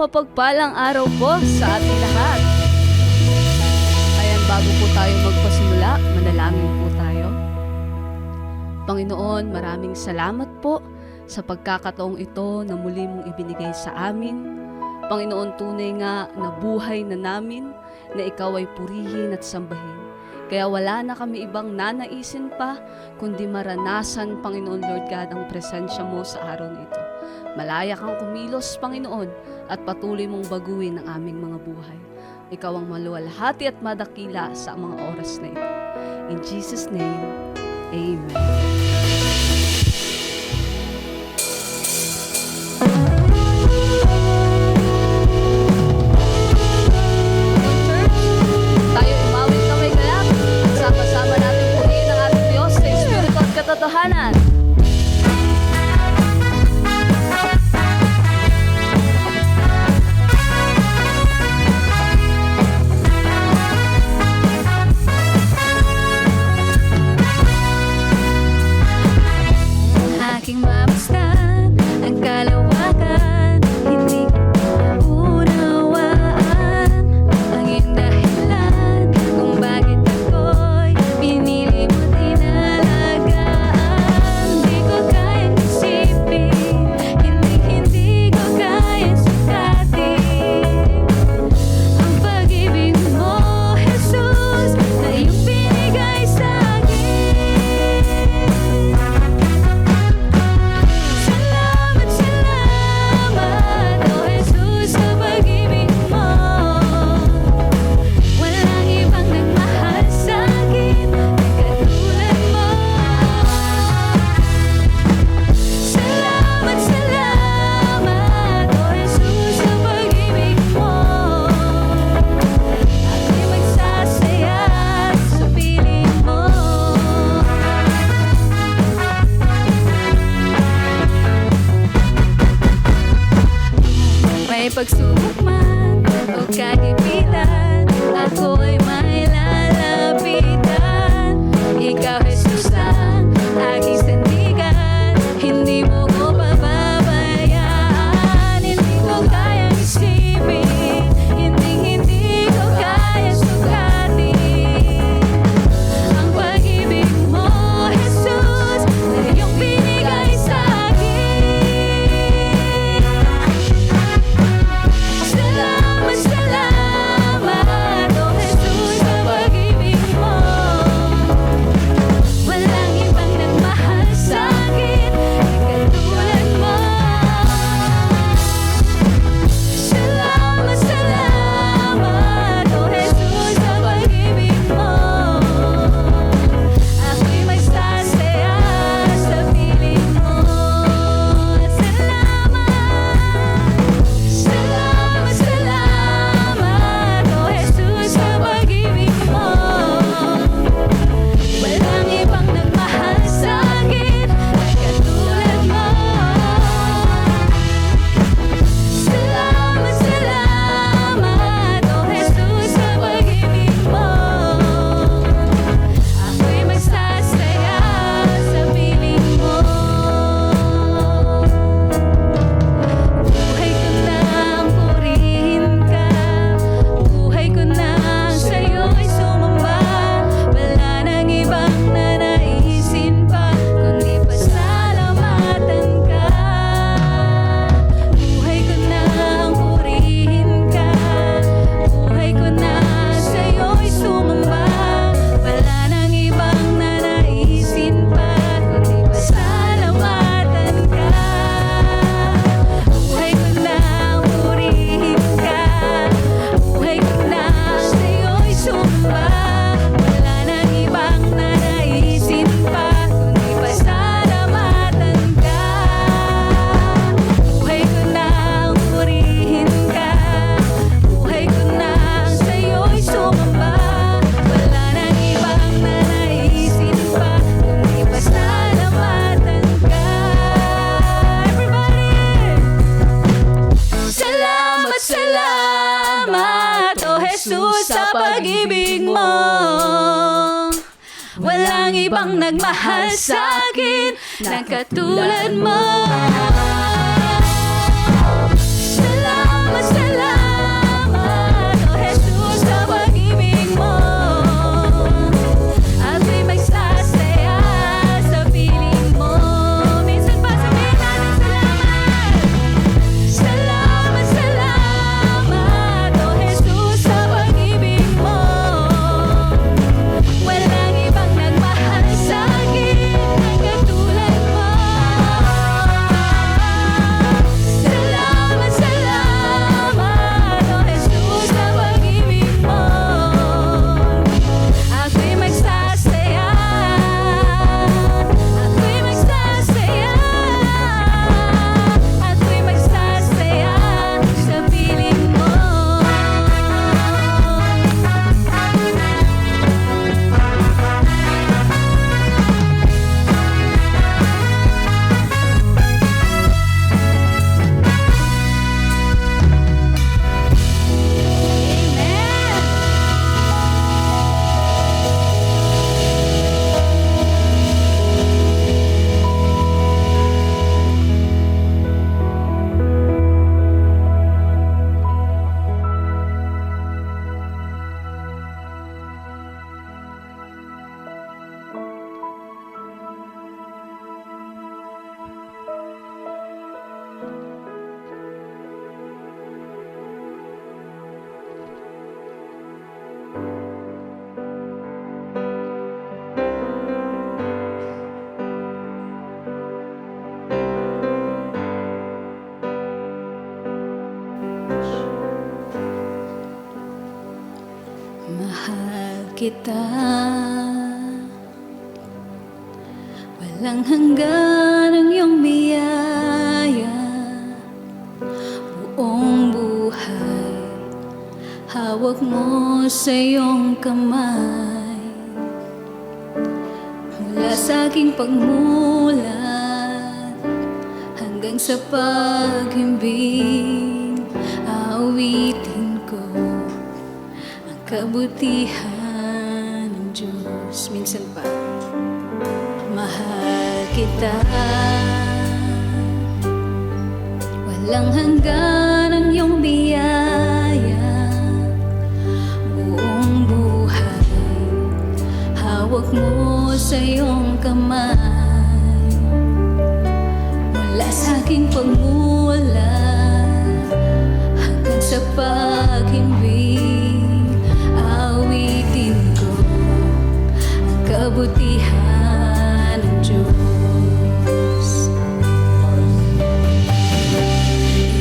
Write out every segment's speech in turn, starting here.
mapagpalang araw po sa ating lahat. Ayan, bago po tayo magpasimula, manalangin po tayo. Panginoon, maraming salamat po sa pagkakataong ito na muli mong ibinigay sa amin. Panginoon, tunay nga na buhay na namin na ikaw ay purihin at sambahin. Kaya wala na kami ibang nanaisin pa, kundi maranasan, Panginoon Lord God, ang presensya mo sa araw na ito. Malaya kang kumilos, Panginoon, at patuloy mong baguhin ang aming mga buhay. Ikaw ang maluwalhati at madakila sa mga oras na ito. In Jesus' name, Amen. Katotohanan. Aking mamasdan ang kalawakan, hindi ko naunawaan ang iyong dahilan kung bakit ako'y pinili mo't inalagaan. Di ko kayang isipin, hindi ko kayang sukatin ang pag-ibig mo, Jesus, na iyong binigay sa akin. Salamat, oh Jesus, sa pag-ibig mo. Walang ibang nagmahal sa akin na katulad mo. Salamat, oh Jesus, sa pag-ibig mo. Ako'y magsasaya sa piling mo. May pagsubok man o kagipitan, ako'y may lalapitan. Ikaw, Jesus, ang aking sandigan, hindi mo ko pababayaan. Hindi ko kayang isipin, hindi ko kayang sukatin ang pag-ibig mo, Jesus, na iyong binigay sa akin. Salamat, oh Jesus, sa pag-ibig mo. Walang ibang nagmahal sa akin na katulad mo. Salamat, oh Jesus, sa pag-ibig mo. Ako'y magsasaya sa piling mo. Salamat, oh Jesus, sa pag-ibig mo. Walang ibang nagmahal sa akin na katulad mo. Salamat, oh Jesus, sa pag-ibig mo. Ako'y magsasaya sa piling mo. Buhay ko nang purihin ka, buhay ko nang sa'yo'y sumamba. Wala nang ibang nanaisin pa, kundi pasalamatan ka. Buhay ko nang purihin ka, buhay ko nang sa'yo'y sumamba. Wala nang ibang nanaisin pa, kundi pasalamatan ka. Buhay ko nang purihin ka, buhay ko nang sa'yo'y sumamba. Wala nang ibang nanaisin pa, kundi pasalamatan ka. Buhay ko nang purihin ka, buhay ko nang sa'yo'y sumamba. Wala nang ibang nanaisin pa, kundi pasalamatan ka. Everybody! Salamat, oh Jesus, sa pag-ibig mo. Walang ibang nagmahal sa akin na katulad mo. Salamat, kita. Walang hanggan ang iyong biyaya, buong buhay hawak mo sa iyong kamay. Mula sa aking pagmulat hanggang sa paghimbing, aawitin ko ang kabutihan ng Diyos. Minsan pa, mahal kita. Walang hanggan ang iyong biyaya, buong buhay hawak mo sa iyong kamay. Mula sa aking pagmulat hanggang sa paghimbing, awitin ko ang kabutihan ng Diyos.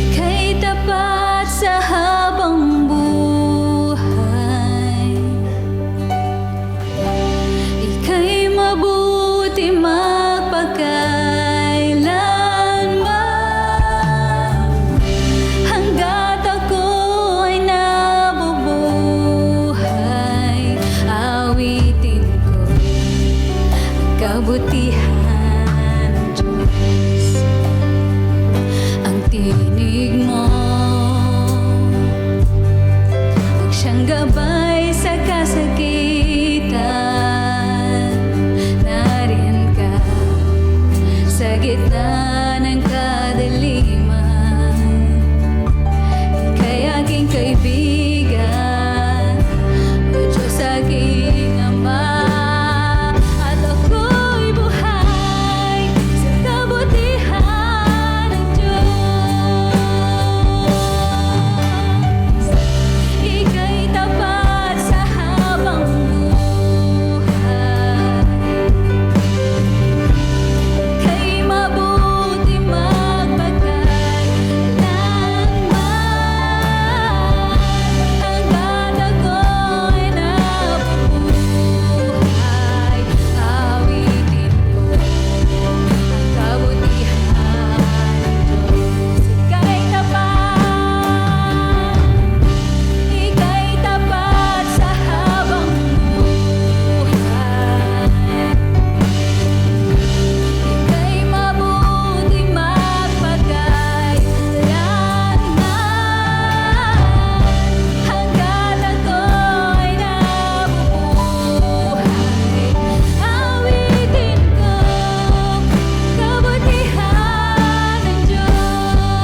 Ika'y tapat sa habang buhay, ika'y mabuti magpakailanman. Hanggat ako ay nabubuhay, awitin ko ang kabutihan ng Diyos. Ang tinig mo huwag siyang gabay sa kasakitan. Nariyan ka sa gitna ng kadiliman, ika'y aking kaibigan, o Diyos aking Ama. At ako'y buhay sa kabutihan ng Diyos. Ika'y tapat sa habang buhay, ika'y mabuti magpakailanman. Hanggat ako'y nabubuhay, awitin ko ang kabutihan ng Diyos. Ika'y tapat sa habang buhay, ika'y mabuti magpakailanman. Hanggat ako'y nabubuhay, awitin ko kabutihan ng Diyos.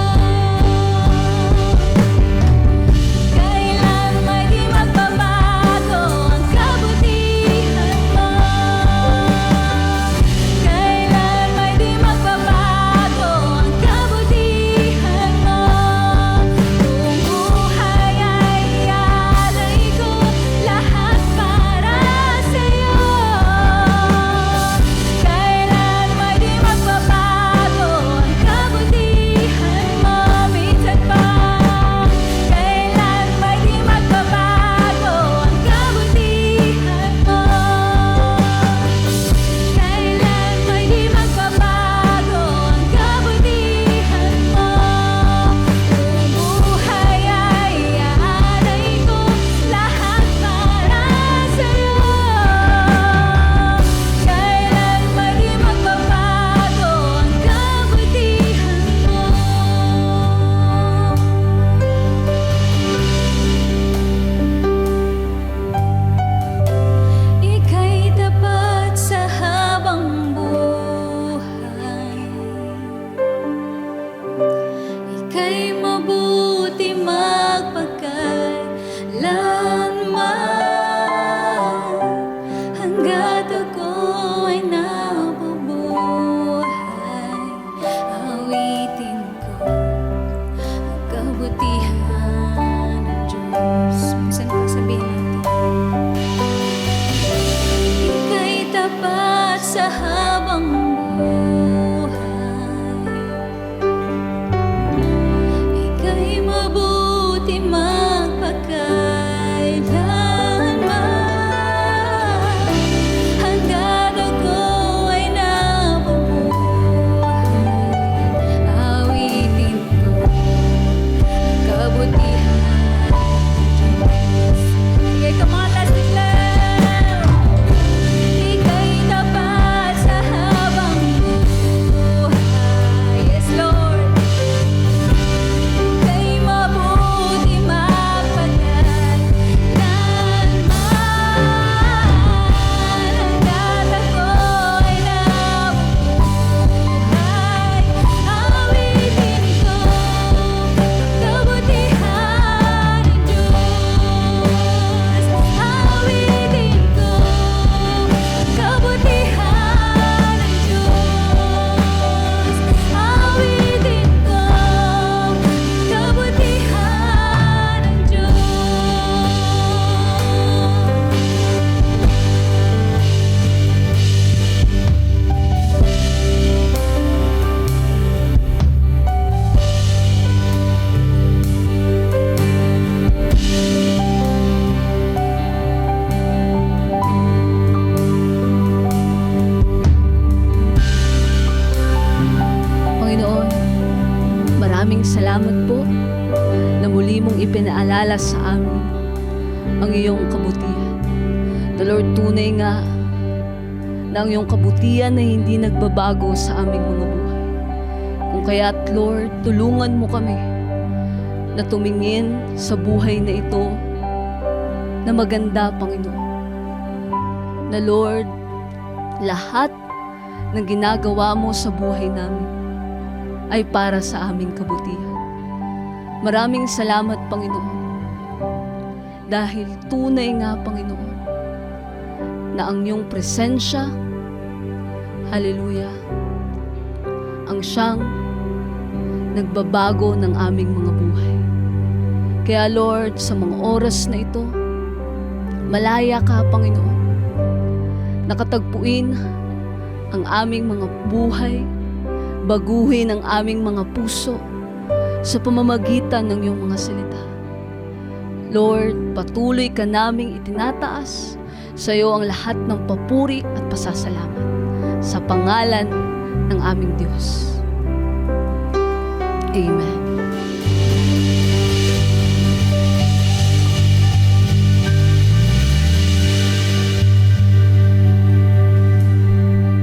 Kailan may di magbabago ang kabutihan mo, kailan may di magbabago ang kabutihan mo. Buong buhay ay iaalay ko lahat para sa'yo. Kailan may di magbabago ang kabutihan mo. Minsan pa, kailan may di magbabago ang kabutihan mo, kailan may di magbabago ang kabutihan mo. Buong buhay ay iaalay ko lahat para sa'yo. Kailan may di magbabago ang kabutihan mo. Ika'y tapat sa habang buhay, ika'y mabuti magpakailanman. Hanggat ako'y nabubuhay, awitin ko ang kabutihan ng Diyos. Minsan pa sabihin natin, ika'y tapat sa habang buhay, ika'y mabuti magpakailanman. salamat po na muli mong ipinaalala sa amin ang iyong kabutihan. The Lord, tunay nga na ang iyong kabutihan ay hindi nagbabago sa aming mga buhay. Kung kaya't Lord, tulungan mo kami na tumingin sa buhay na ito na maganda, Panginoon. Na Lord, lahat ng ginagawa mo sa buhay namin ay para sa aming kabutihan. Maraming salamat, Panginoon. Dahil tunay nga, Panginoon, na ang iyong presensya, hallelujah, ang siyang nagbabago ng aming mga buhay. Kaya Lord, sa mga oras na ito, malaya ka, Panginoon, nakatagpuin ang aming mga buhay, baguhin ang aming mga puso sa pamamagitan ng iyong mga salita. Lord, patuloy ka naming itinataas. Sa iyo ang lahat ng papuri at pasasalamat sa pangalan ng aming Diyos. Amen.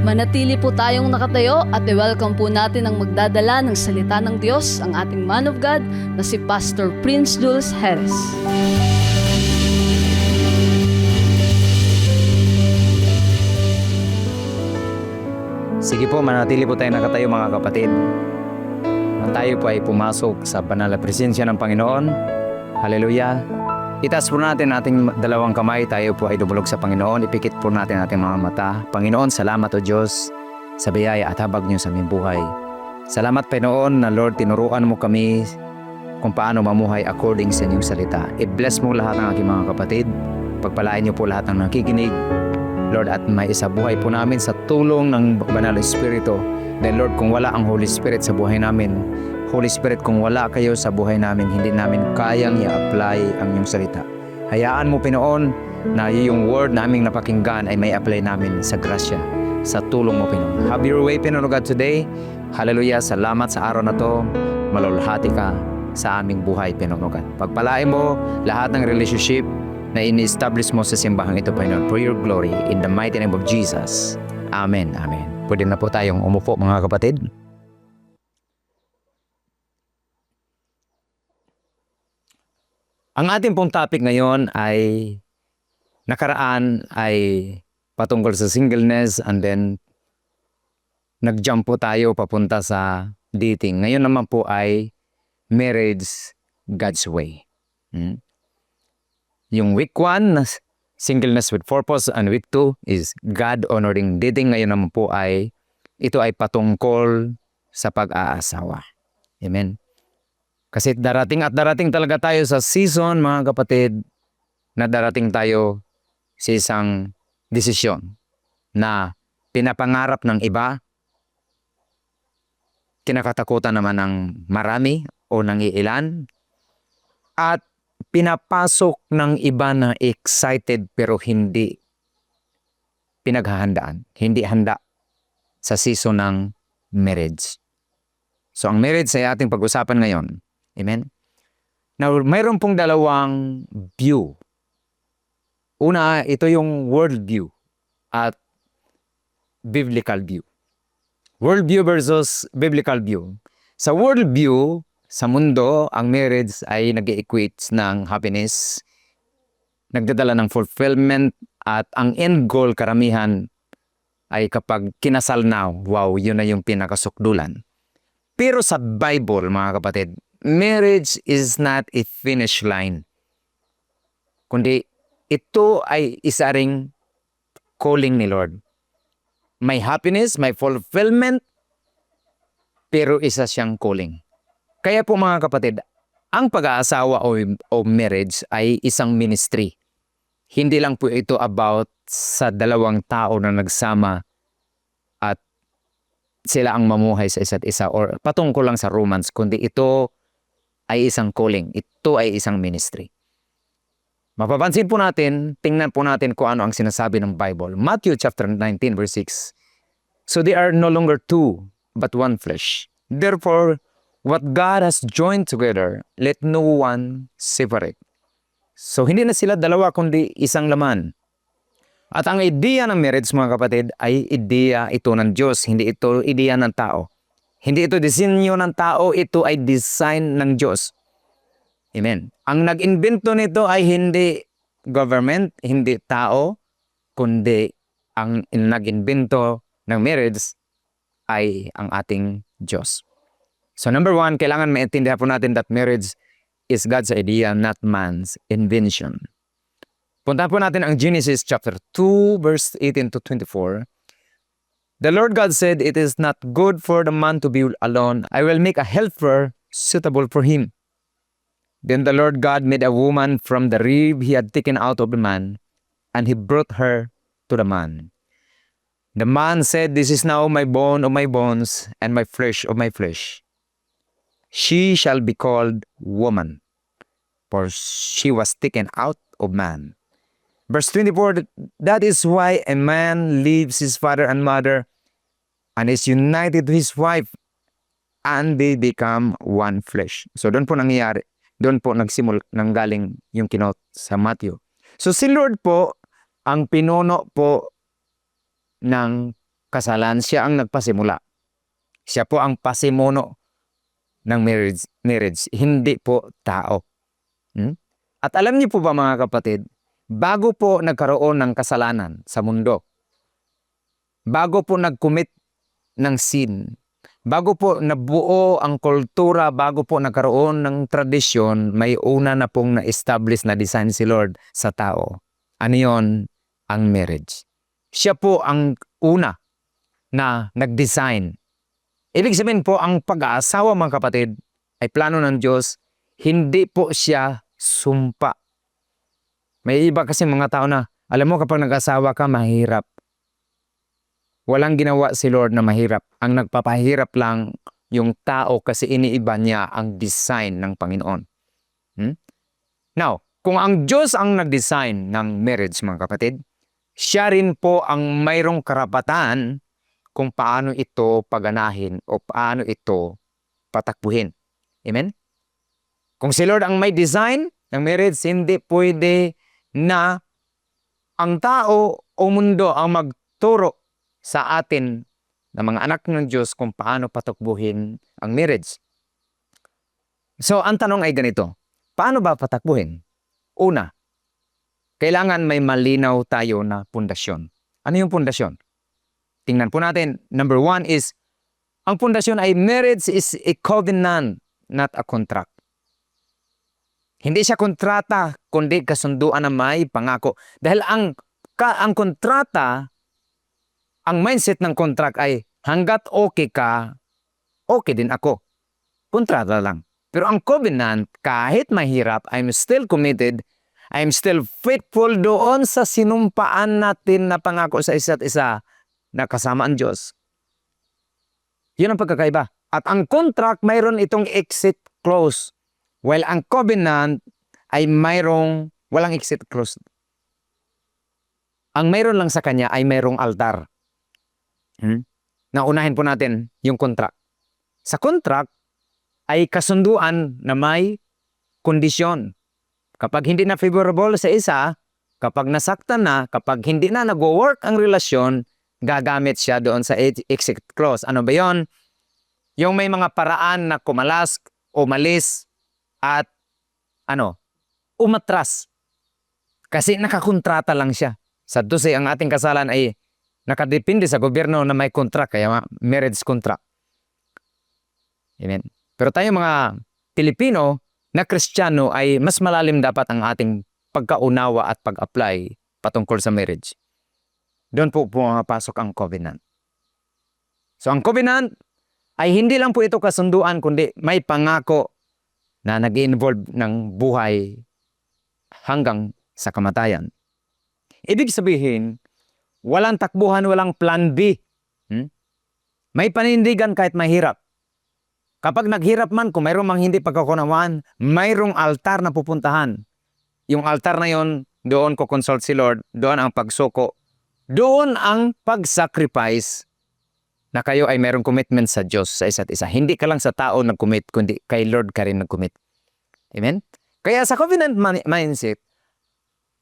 Manatili po tayong nakatayo at i-welcome po natin ang magdadala ng salita ng Diyos, ang ating man of God na si Pastor Prince Jules Jerez. Sige po, manatili po tayo nakatayo mga kapatid. At tayo po ay pumasok sa banal na presensya ng Panginoon. Hallelujah. Itaas po natin ating dalawang kamay, tayo po ay dumulog sa Panginoon. Ipikit po natin ating mga mata. Panginoon, salamat o Diyos sa biyaya at habag niyo sa aming buhay. Salamat Panginoon na Lord, tinuruan mo kami kung paano mamuhay according sa inyong salita. I-bless mo lahat ng aking mga kapatid. Pagpalain niyo po lahat ng nakikinig. Lord, at may isabuhay po namin sa tulong ng Banal na Espiritu. Dahil Lord, kung wala ang Holy Spirit sa buhay namin, Holy Spirit, kung wala kayo sa buhay namin, hindi namin kayang i-apply ang iyong salita. Hayaan mo, Pinoon, na yung word naming napakinggan ay may apply namin sa grasya, sa tulong mo, Pinoon. Have your way, Pinoon God, today. Hallelujah. Salamat sa araw na to. Malulhati ka sa aming buhay, Pinoon God. Pagpalain mo lahat ng relationship na ini-establish mo sa simbahang ito, Pinoon, for your glory, in the mighty name of Jesus. Amen. Amen. Pwede na po tayong umupo, mga kapatid. Ang ating pong topic ngayon ay nakaraan ay patungkol sa singleness, and then nag-jump po tayo papunta sa dating. Ngayon naman po ay marriage God's way. Yung week 1, singleness with purpose, and week 2 is God-honoring dating. Ngayon naman po ay ito ay patungkol sa pag-aasawa. Amen. Kasi darating at darating talaga tayo sa season, mga kapatid, na darating tayo sa isang desisyon na pinapangarap ng iba, kinakatakutan naman ng marami o ng iilan, at pinapasok ng iba na excited pero hindi pinaghahandaan, hindi handa sa season ng marriage. So ang marriage ay ating pag-usapan ngayon. Amen? Now, mayroon pong dalawang view. Una, ito yung world view at biblical view. World view versus biblical view. Sa world view, sa mundo, ang marriage ay nag-equate ng happiness, nagdadala ng fulfillment, at ang end goal karamihan ay kapag kinasal na, wow, yun na yung pinakasukdulan. Pero sa Bible, mga kapatid, marriage is not a finish line. Kundi ito ay isa ring calling ni Lord. May happiness, may fulfillment, pero isa siyang calling. Kaya po mga kapatid, ang pag-aasawa o marriage ay isang ministry. Hindi lang po ito about sa dalawang tao na nagsama at sila ang mamuhay sa isa't isa or patungkol lang sa romance, kundi ito ay isang calling. Ito ay isang ministry. Mapapansin po natin, tingnan po natin kung ano ang sinasabi ng Bible. Matthew chapter 19 verse 6. So they are no longer two, but one flesh. Therefore, What God has joined together, let no one separate. So hindi na sila dalawa kundi isang laman. At ang ideya ng marriage mga kapatid ay ideya ito ng Diyos, hindi ito ideya ng tao. Hindi ito disenyo ng tao, ito ay design ng Diyos. Amen. Ang nag-invento nito ay hindi government, hindi tao, kundi ang nag-invento ng marriage ay ang ating Diyos. So number one, kailangan maintindihan po natin that marriage is God's idea, not man's invention. Puntahan po natin ang Genesis chapter 2, verse 18 to 24. The Lord God said, "It is not good for the man to be alone. I will make a helper suitable for him." Then the Lord God made a woman from the rib he had taken out of the man, and he brought her to the man. The man said, "This is now my bone of my bones and my flesh of my flesh. She shall be called woman, for she was taken out of man." Verse 24, that is why a man leaves his father and mother and is united to his wife, and they become one flesh. So doon po nangyayari, doon po nanggaling yung kinot sa Matthew. So si Lord po, ang pinuno po ng kasalan, siya ang nagpasimula. Siya po ang pasimuno ng marriage, hindi po tao. At alam niyo po ba mga kapatid, bago po nagkaroon ng kasalanan sa mundo, bago po nag-commit ng sin, bago po nabuo ang kultura, bago po nagkaroon ng tradisyon, may una na pong na-establish na design si Lord sa tao. Ano yon? Ang marriage. Siya po ang una na nag-design. Ibig sabihin po, ang pag-aasawa mga kapatid ay plano ng Diyos, hindi po siya sumpa. May iba kasi mga tao na, alam mo kapag nag-asawa ka, mahirap. Walang ginawa si Lord na mahirap. Ang nagpapahirap lang yung tao kasi iniiba niya ang design ng Panginoon. Now, kung ang Diyos ang nag-design ng marriage mga kapatid, siya rin po ang mayroong karapatan kung paano ito paganahin o paano ito patakbuhin. Amen? Kung si Lord ang may design ng marriage, hindi pwede na ang tao o mundo ang magturo sa atin na mga anak ng Diyos kung paano patakbuhin ang marriage. So, ang tanong ay ganito, paano ba patakbuhin? Una, kailangan may malinaw tayo na pundasyon. Ano yung pundasyon? Tingnan po natin. Number one is, ang pundasyon ay marriage is a covenant, not a contract. Hindi siya kontrata, kundi kasunduan na may pangako. Dahil ang kontrata, ang mindset ng contract ay hanggat okay ka, okay din ako. Kontrata lang. Pero ang covenant, kahit mahirap, I'm still committed, I'm still faithful doon sa sinumpaan natin na pangako sa isa't isa na kasama ang Diyos. Yun ang pagkakaiba. At ang contract, mayroon itong exit clause. While ang covenant ay walang exit clause. Ang mayroon lang sa kanya ay mayroong altar. Naunahin po natin yung contract. Sa contract ay kasunduan na may kondisyon. Kapag hindi na favorable sa isa, kapag nasaktan na, kapag hindi na nag-work ang relasyon, gagamit siya doon sa exit clause. Ano ba yon? Yung may mga paraan na kumalas, umalis, at umatras. Kasi nakakontrata lang siya. Sa 12, ang ating kasalan ay nakadepende sa gobyerno na may contract, kaya marriage contract. Amen. Pero tayo mga Pilipino na Kristiyano ay mas malalim dapat ang ating pagkaunawa at pag-apply patungkol sa marriage. Doon po pumapasok ang covenant. So ang covenant ay hindi lang po ito kasunduan, kundi may pangako na nag-involve ng buhay hanggang sa kamatayan. Ibig sabihin, walang takbuhan, walang plan B. May panindigan kahit mahirap. Kapag naghirap man, kung mayroong mang hindi pagkakunawaan, mayroong altar na pupuntahan. Yung altar na yon, doon ko consult si Lord, doon ang pagsuko, doon ang pag-sacrifice na kayo ay mayroong commitment sa Diyos, sa isa't isa. Hindi ka lang sa tao nag-commit, kundi kay Lord ka rin nag-commit. Amen? Kaya sa covenant mindset,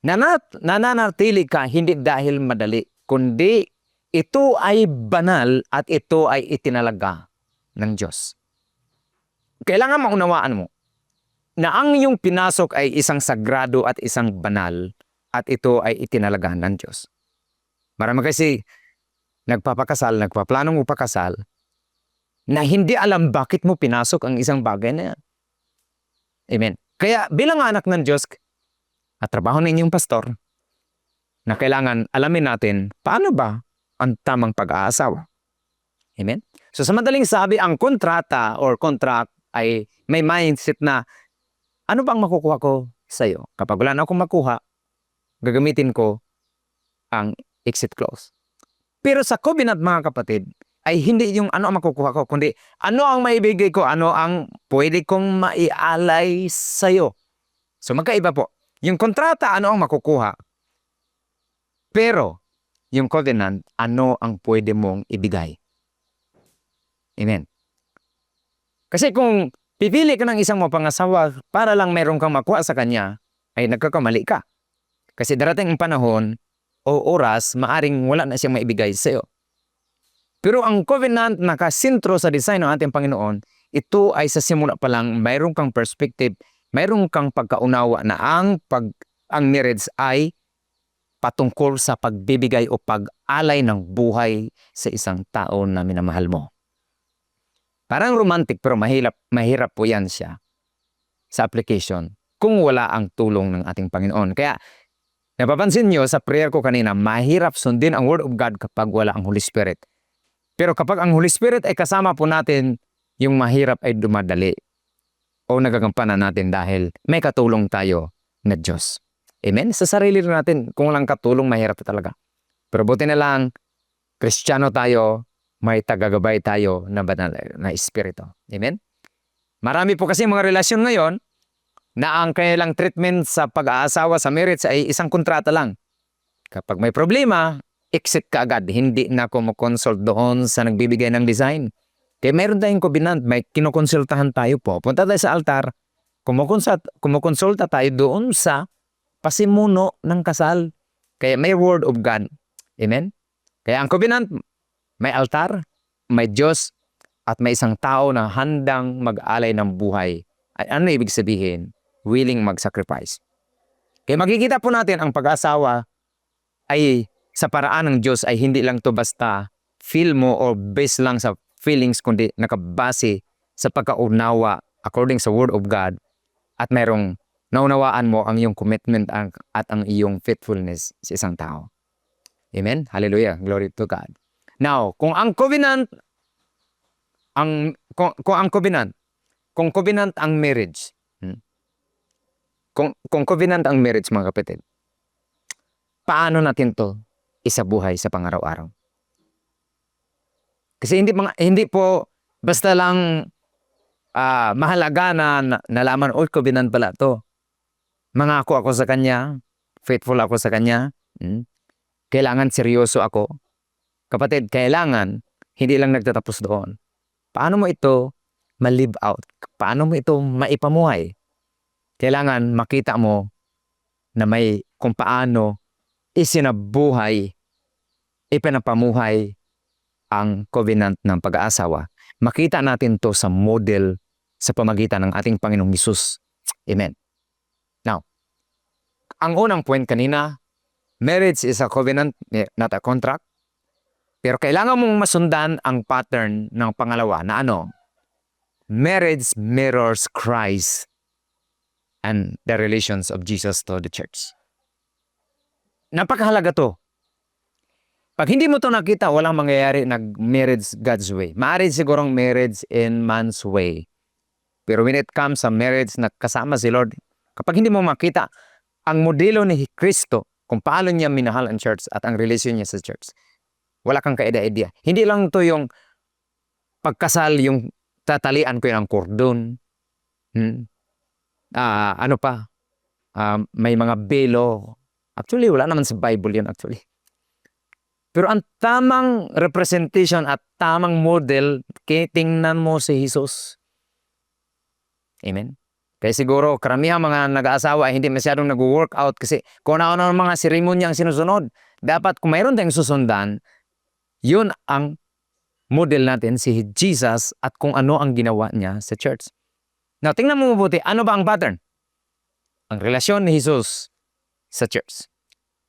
nananatili ka hindi dahil madali, kundi ito ay banal at ito ay itinalaga ng Diyos. Kailangan maunawaan mo na ang iyong pinasok ay isang sagrado at isang banal at ito ay itinalaga ng Diyos. Marami kasi nagpapakasal, nagpaplanong upakasal na hindi alam bakit mo pinasok ang isang bagay na yan. Amen. Kaya bilang anak ng Diyos at trabaho ng inyong pastor, na kailangan alamin natin paano ba ang tamang pag-aasawa. Amen? So sa madaling sabi, ang kontrata or contract ay may mindset na ano bang makukuha ko sa iyo? Kapag wala na akong makuha, gagamitin ko ang exit clause. Pero sa covenant mga kapatid, ay hindi yung ano ang makukuha ko, kundi ano ang maibigay ko, ano ang pwede kong maialay sa iyo. So magkaiba po. Yung kontrata, ano ang makukuha? Pero yung covenant, ano ang pwede mong ibigay? Amen. Kasi kung pipili ka ng isang mapangasawa para lang meron kang makuha sa kanya, ay nagkakamali ka. Kasi darating ang panahon o oras, maaring wala na siyang maibigay sa iyo. Pero ang covenant nakasintro sa design ng ating Panginoon, ito ay sa simula pa lang mayroon kang perspective, mayroon kang pagkaunawa na ang marriage ay patungkol sa pagbibigay o pag-alay ng buhay sa isang tao na minamahal mo. Parang romantic pero mahirap po yan siya sa application kung wala ang tulong ng ating Panginoon. Kaya napapansin nyo sa prayer ko kanina, mahirap sundin ang Word of God kapag wala ang Holy Spirit. Pero kapag ang Holy Spirit ay kasama po natin, yung mahirap ay dumadali o nagagampanan natin dahil may katulong tayo na Diyos. Amen? Sa sarili natin, kung walang katulong, mahirap talaga. Pero buti na lang, Kristiyano tayo, may tagagabay tayo na banal na Espiritu. Amen? Marami po kasi mga relasyon ngayon na ang kailang treatment sa pag-aasawa sa marriage ay isang kontrata lang. Kapag may problema, exit ka agad. Hindi na kumukonsult doon sa nagbibigay ng design. Kaya mayroon tayong covenant, may kinukonsultahan tayo po. Punta tayo sa altar, kumukonsulta tayo doon sa pasimuno ng kasal. Kaya may word of God. Amen? Kaya ang covenant, may altar, may Diyos, at may isang tao na handang mag-alay ng buhay. Ay, ano ibig sabihin? Willing mag-sacrifice. Kaya makikita po natin ang pag-asawa ay sa paraan ng Diyos ay hindi lang to basta feel mo o based lang sa feelings, kundi nakabase sa pagkaunawa according sa Word of God at mayroong naunawaan mo ang iyong commitment at ang iyong faithfulness sa isang tao. Amen? Hallelujah. Glory to God. Now, kung covenant ang marriage, kung covenant ang marriage mga kapatid, paano natin to isabuhay sa pang-araw-araw? Kasi hindi po basta lang mahalaga na nalaman, covenant pala to. Mangako ako sa kanya, faithful ako sa kanya, kailangan seryoso ako. Kapatid, kailangan hindi lang nagtatapos doon. Paano mo ito ma-live out? Paano mo ito maipamuhay? Kailangan makita mo na may kung paano isinabuhay, ipinapamuhay ang covenant ng pag-aasawa. Makita natin to sa model sa pamagitan ng ating Panginoong Hesus. Amen. Now, ang unang point kanina, marriage is a covenant, not a contract. Pero kailangan mong masundan ang pattern ng pangalawa na ano? Marriage mirrors Christ and the relations of Jesus to the church. Napakahalaga to. Pag hindi mo to nakita, walang mangyayari nag-marriage God's way. Maaari sigurong marriage in man's way. Pero when it comes sa marriage na kasama si Lord, kapag hindi mo makita ang modelo ni Kristo kung paano niya minahal ang church at ang relasyon niya sa church, wala kang kaida-idea. Hindi lang to yung pagkasal, yung tatalian ko yung kordon. Ano pa? May mga belo. Actually, wala naman sa Bible yun actually. Pero ang tamang representation at tamang model, tingnan mo si Jesus. Amen? Kaya siguro, karamihan mga nag-aasawa ay hindi masyadong nag-workout kasi kung ano-ano ang mga seremonya ang sinusunod. Dapat kung mayroon tayong susundan, yun ang model natin, si Jesus, at kung ano ang ginawa niya sa church. Now, tingnan mo mabuti, ano ba ang pattern? Ang relasyon ni Jesus sa church.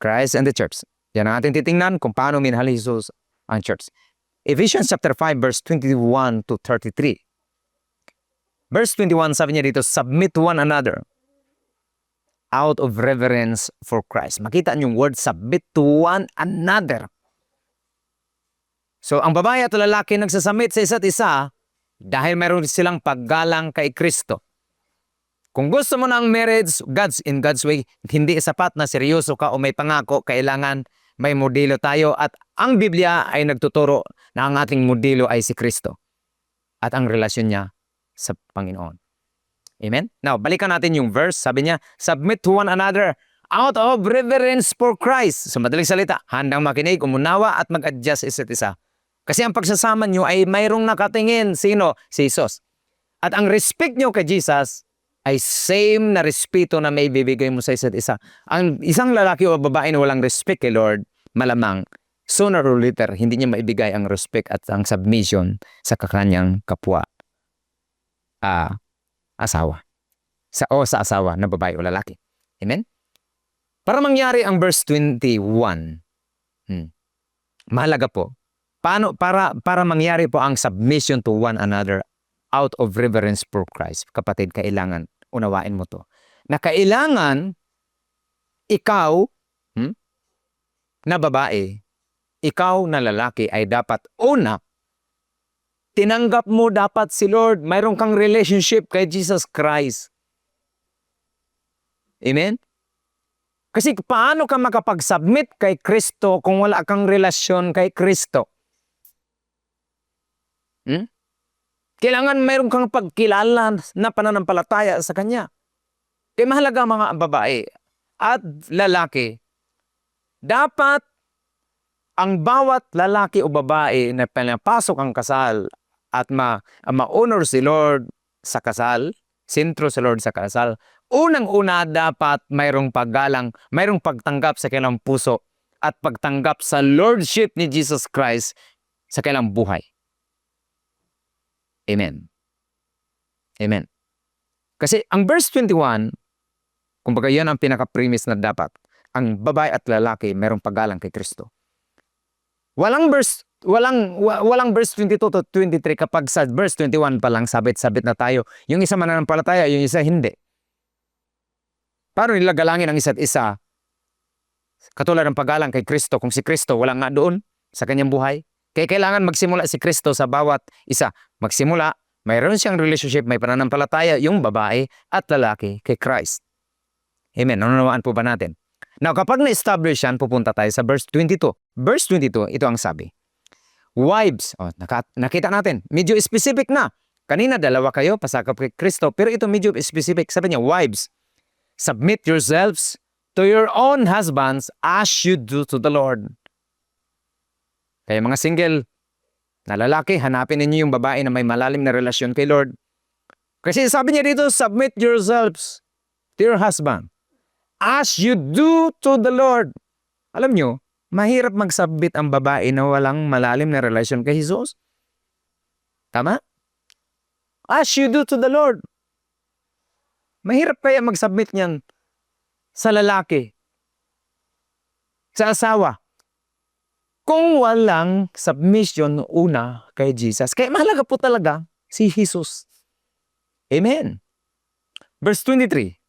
Christ and the church. Yan ang ating titingnan kung paano minahal ni Jesus ang church. Ephesians chapter 5 verse 21 to 33. Verse 21, sabi niya dito, submit to one another out of reverence for Christ. Makita niyo yung word, submit to one another. So, ang babae at lalaki nagsasubmit sa isa't isa dahil mayroon silang paggalang kay Kristo. Kung gusto mo ng marriage, in God's way, hindi sapat na seryoso ka o may pangako, kailangan may modelo tayo at ang Biblia ay nagtuturo na ang ating modelo ay si Kristo at ang relasyon niya sa Panginoon. Amen? Now, balikan natin yung verse. Sabi niya, submit to one another out of reverence for Christ. Sa madaling salita, handang makinig, umunawa at mag-adjust isa't isa. Kasi ang pagsasama nyo ay mayroong nakatingin. Sino? Si Jesus. At ang respect nyo kay Jesus ay same na respeto na may bibigay mo sa isa't isa. Ang isang lalaki o babae na walang respect kay Lord, malamang, sooner or later, hindi niya maibigay ang respect at ang submission sa kakanyang kapwa asawa. Sa asawa na babae o lalaki. Amen? Para mangyari ang verse 21, mahalaga po, para mangyari po ang submission to one another out of reverence for Christ. Kapatid, kailangan unawain mo to. Na kailangan ikaw na babae, ikaw na lalaki ay dapat una, tinanggap mo dapat si Lord. Mayroon kang relationship kay Jesus Christ. Amen? Kasi paano ka makapag-submit kay Kristo kung wala kang relasyon kay Kristo? Kailangan mayroon kang pagkilala na pananampalataya sa Kanya. Kaya mahalaga mga babae at lalaki, dapat ang bawat lalaki o babae na pinapasok ang kasal at ma-honor si Lord sa kasal, sentro si Lord sa kasal, unang-una dapat mayroong paggalang, mayroong pagtanggap sa kanilang puso at pagtanggap sa Lordship ni Jesus Christ sa kanilang buhay. Amen. Amen. Kasi ang verse 21, kumbaga yan ang pinaka-premise na dapat, ang babae at lalaki mayroong paggalang kay Kristo. Walang verse 22 to 23 kapag sa verse 21 pa lang sabit-sabit na tayo. Yung isa mananampalataya, yung isa hindi. Paano nila galangin ang isa't isa? Katulad ng paggalang kay Kristo, kung si Kristo wala nga doon sa kanyang buhay. Kaya kailangan magsimula si Kristo sa bawat isa. Magsimula, mayroon siyang relationship, may pananampalataya, yung babae at lalaki kay Christ. Amen. Nanunawaan po ba natin? Now, kapag na-establish yan, pupunta tayo sa verse 22. Verse 22, ito ang sabi. Wives, nakita natin, medyo specific na. Kanina, dalawa kayo, pasakop kay Kristo, pero ito medyo specific. Sabi niya, wives, submit yourselves to your own husbands as you do to the Lord. Kaya mga single na lalaki, hanapin ninyo yung babae na may malalim na relasyon kay Lord. Kasi sabi niya dito, submit yourselves to your husband as you do to the Lord. Alam nyo, mahirap mag-submit ang babae na walang malalim na relasyon kay Jesus. Tama? As you do to the Lord. Mahirap kaya mag-submit niyan sa lalaki, sa asawa, kung walang submission una kay Jesus. Kaya mahalaga po talaga si Jesus. Amen. Verse 23,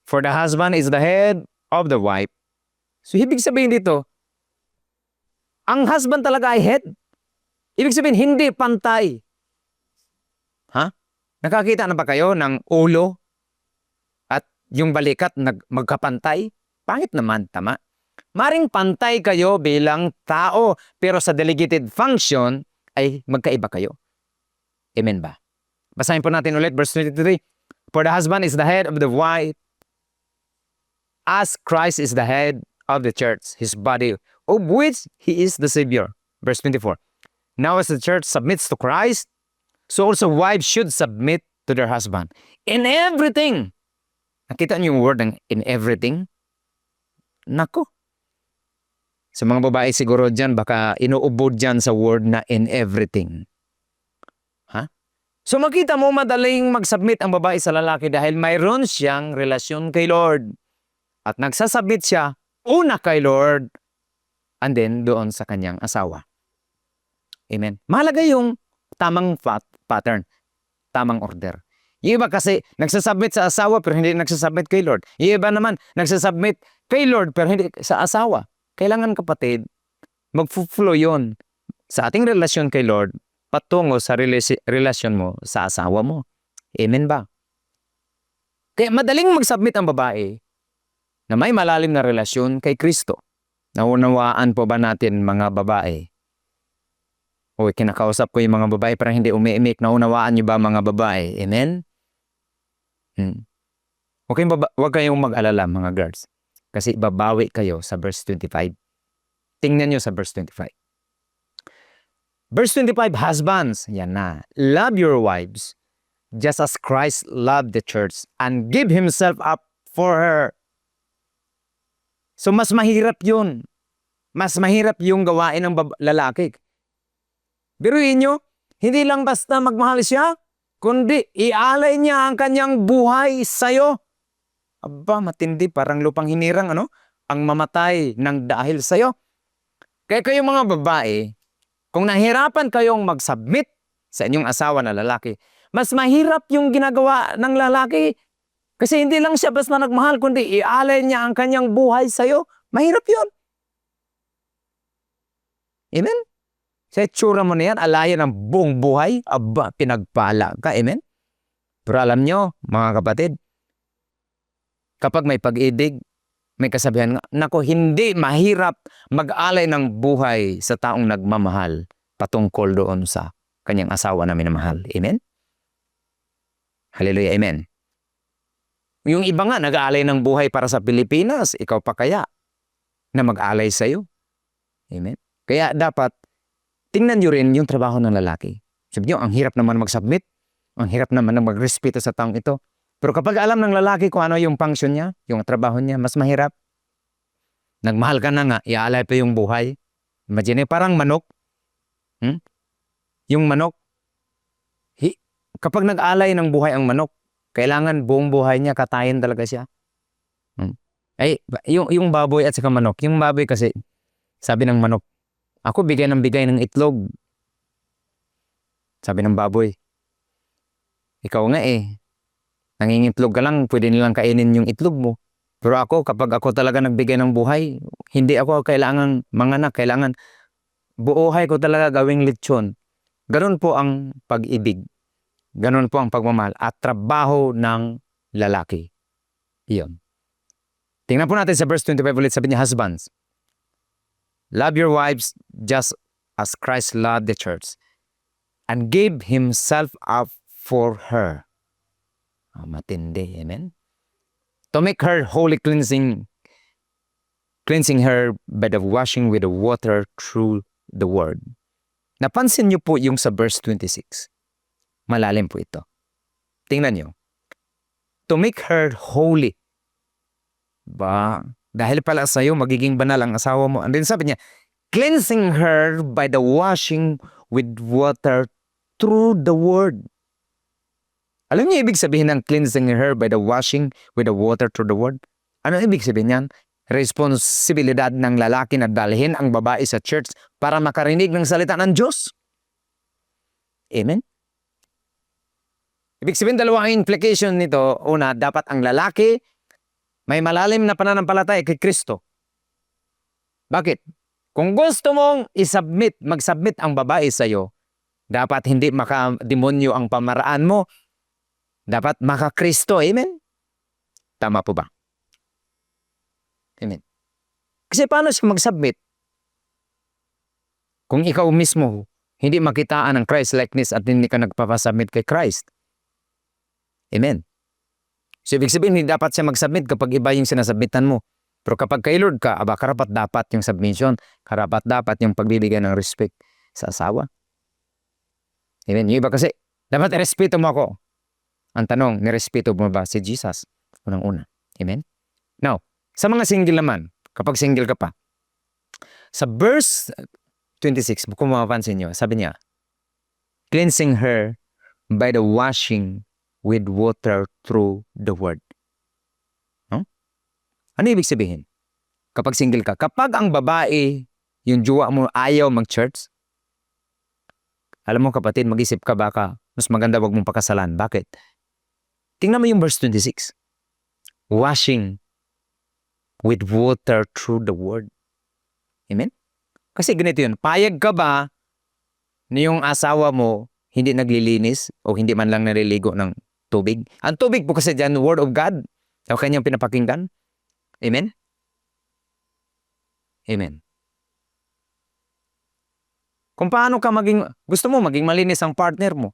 for the husband is the head of the wife. So, ibig sabihin dito, ang husband talaga ay head. Ibig sabihin, hindi pantay. Ha? Nakakita na ba kayo ng ulo at yung balikat magkapantay? Pangit naman, tama? Maring pantay kayo bilang tao, pero sa delegated function ay magkaiba kayo. Amen ba? Basahin po natin ulit, verse 23. For the husband is the head of the wife, as Christ is the head of the church, his body, of which He is the Savior. Verse 24. Now as the church submits to Christ, so also wives should submit to their husband. In everything. Nakita niyo yung word ng in everything? Nako. Sa mga babae siguro dyan, baka inuubod dyan sa word na in everything. Ha? So makita mo madaling mag-submit ang babae sa lalaki dahil mayroon siyang relasyon kay Lord. At nagsasubmit siya una kay Lord and then doon sa kanyang asawa. Amen. Mahalaga yung tamang pattern, tamang order. Yung iba kasi nagsasubmit sa asawa pero hindi nagsasubmit kay Lord. Yung iba naman nagsasubmit kay Lord pero hindi sa asawa. Kailangan kapatid, mag-flow yun sa ating relasyon kay Lord patungo sa relasyon mo sa asawa mo. Amen ba? Kaya madaling mag-submit ang babae na may malalim na relasyon kay Kristo. Naunawaan po ba natin mga babae? O kinakausap ko yung mga babae para hindi umiimik. Naunawaan niyo ba mga babae? Amen? Huwag kayong mag-alala mga girls. Kasi babawi kayo sa verse 25. Tingnan niyo sa verse 25. Verse 25, husbands, yan na. Love your wives just as Christ loved the church and give Himself up for her. So mas mahirap yun. Mas mahirap yung gawain ng lalaki. Biruin nyo, hindi lang basta magmahal siya, kundi ialay niya ang kanyang buhay sa'yo. Aba, matindi, parang lupang hinirang, ang mamatay ng dahil sa'yo. Kaya kayong mga babae, kung nahirapan kayong mag-submit sa inyong asawa na lalaki, mas mahirap yung ginagawa ng lalaki. Kasi hindi lang siya basta nagmahal, kundi ialay niya ang kanyang buhay sa'yo. Mahirap yun. Amen? Sa itsura mo na yan, alayan ng buong buhay, aba, pinagpala ka. Amen? Pero alam nyo, mga kapatid, kapag may pag-ibig, may kasabihan nga, nako, hindi mahirap mag-alay ng buhay sa taong nagmamahal patungkol doon sa kanyang asawa na minamahal. Amen? Hallelujah, amen. Yung iba nga, nag-aalay ng buhay para sa Pilipinas, ikaw pa kaya na mag-alay sa'yo. Amen? Kaya dapat, tingnan nyo rin yung trabaho ng lalaki. Sabi nyo, ang hirap naman mag-submit, ang hirap naman na mag-respeto sa taong ito. Pero kapag alam ng lalaki kung ano yung function niya, yung trabaho niya, mas mahirap. Nagmahal ka na nga, iaalay pa yung buhay. Imagine, parang manok. Yung manok, kapag nag-alay ng buhay ang manok, kailangan buong buhay niya, katayin talaga siya. Ay, yung baboy at saka manok, yung baboy kasi, sabi ng manok, ako bigay ng itlog. Sabi ng baboy, ikaw nga nangingitlog ka lang, pwede nilang kainin yung itlog mo. Pero ako, kapag ako talaga nagbigay ng buhay, hindi ako kailangan manganak, kailangan buuhay ko talaga gawing lechon. Ganun po ang pag-ibig. Ganun po ang pagmamahal at trabaho ng lalaki. Iyon. Tingnan po natin sa verse 25 ulit, sabi niya, husbands, love your wives just as Christ loved the church and gave Himself up for her. Matindi, amen? To make her holy, cleansing her by the washing with the water through the word. Napansin niyo po yung sa verse 26. Malalim po ito. Tingnan niyo. To make her holy. Dahil pala sa'yo, magiging banal ang asawa mo. And then sabi niya, cleansing her by the washing with water through the word. Alam niyo ibig sabihin ng cleansing her by the washing with the water through the word? Ano ibig sabihin yan? Responsibilidad ng lalaki na dalhin ang babae sa church para makarinig ng salita ng Diyos. Amen? Ibig sabihin, dalawang implication nito. Una, dapat ang lalaki may malalim na pananampalataya kay Kristo. Bakit? Kung gusto mong mag-submit ang babae sa iyo, dapat hindi makademonyo ang pamaraan mo. Dapat maka-Kristo. Amen? Tama po ba? Amen. Kasi paano siya mag-submit? Kung ikaw mismo, hindi makitaan ang Christ-likeness at hindi ka nagpapasubmit kay Christ. Amen. So, ibig sabihin, hindi dapat siya mag-submit kapag iba yung sinasubmitan mo. Pero kapag kay Lord ka, aba, karapat-dapat yung submission, karapat-dapat yung pagbibigay ng respect sa asawa. Amen. Yung iba kasi, dapat irespeto mo ako. Ang tanong, nirespeto mo ba si Jesus? Unang-una. Amen? Now, sa mga single naman, kapag single ka pa, sa verse 26, kung mapapansin nyo, sabi niya, cleansing her by the washing with water through the word. No? Ano ibig sabihin? Kapag single ka, kapag ang babae, yung jowa mo ayaw mag-church, alam mo kapatid, mag-isip ka baka mas maganda wag mong pakasalan. Bakit? Tingnan mo yung verse 26. Washing with water through the word. Amen? Kasi ganito yun. Payag ka ba na yung asawa mo hindi naglilinis o hindi man lang naliligo ng tubig? Ang tubig po kasi dyan, word of God. O kanyang pinapakinggan. Amen? Amen. Kung paano ka gusto mo maging malinis ang partner mo.